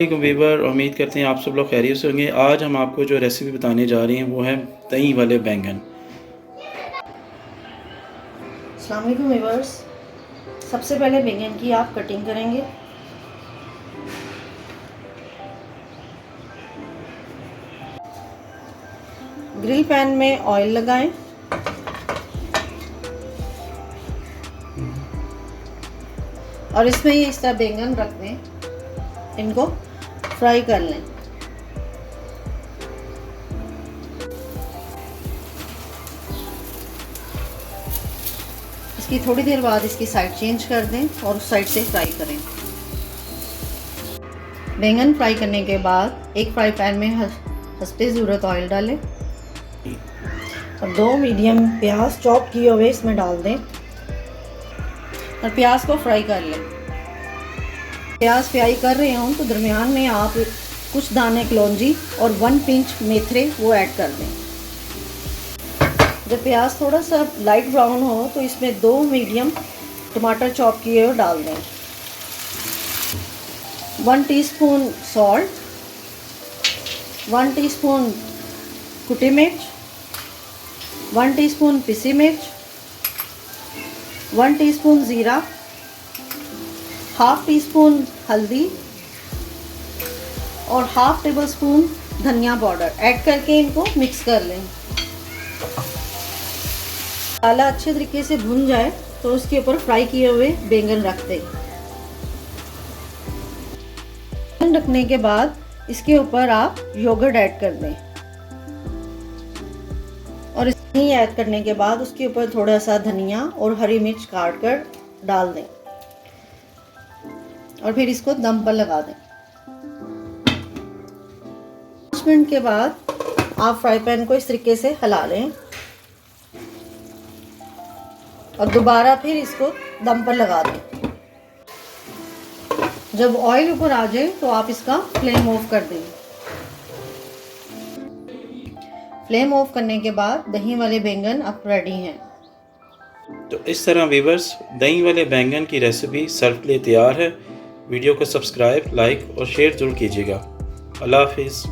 Weaver उम्मीद करते हैं आप सब लोग खैरियत से होंगे। आज हम आपको जो रेसिपी बताने जा रहे हैं वो है दही वाले बैंगन। अस्सलाम वालेकुम वीवर्स, सबसे पहले बैंगन की आप कटिंग करेंगे। ग्रिल पैन में ऑयल लगाएं और इसमें ये इस तरह बैंगन रख दें, इनको फ्राई कर लें। इसकी थोड़ी देर बाद इसकी साइड चेंज कर दें और उस साइड से फ्राई करें। बैंगन फ्राई करने के बाद एक फ्राई पैन में हंसपे ज़रूरत ऑयल डालें और 2 मीडियम प्याज चॉप किए हुए इसमें डाल दें और प्याज को फ्राई कर लें। प्याज फ्राई कर रहे हों तो दरमियान में आप कुछ दाने कलौंजी और 1 पिंच मेथरे वो ऐड कर दें। जब प्याज थोड़ा सा लाइट ब्राउन हो तो इसमें 2 मीडियम टमाटर चॉप किए हुए डाल दें। 1 टीस्पून सॉल्ट, 1 टीस्पून कुटी मिर्च, 1 टीस्पून पिसी मिर्च, 1 टीस्पून ज़ीरा, हाफ टीस्पून हल्दी और हाफ टेबल स्पून धनिया पाउडर ऐड करके इनको मिक्स कर लें। मसाला अच्छे तरीके से भुन जाए तो उसके ऊपर फ्राई किए हुए बैंगन रख दें। बैंगन रखने के बाद इसके ऊपर आप योगर्ट ऐड कर दें और इसमें ऐड करने के बाद उसके ऊपर थोड़ा सा धनिया और हरी मिर्च काट कर डाल दें और फिर इसको दम पर लगा दें। 5 मिनट के बाद आप फ्राई पैन को इस तरीके से हिला लें और दोबारा फिर इसको दम पर लगा दें। जब ऑयल ऊपर आ जाए तो आप इसका फ्लेम ऑफ कर दें। फ्लेम ऑफ करने के बाद दही वाले बैंगन अब रेडी हैं। तो इस तरह वीवर्स दही वाले बैंगन की रेसिपी सर्व के लिए तैयार है। वीडियो को सब्सक्राइब, लाइक और शेयर जरूर कीजिएगा। अल्लाह हाफिज़।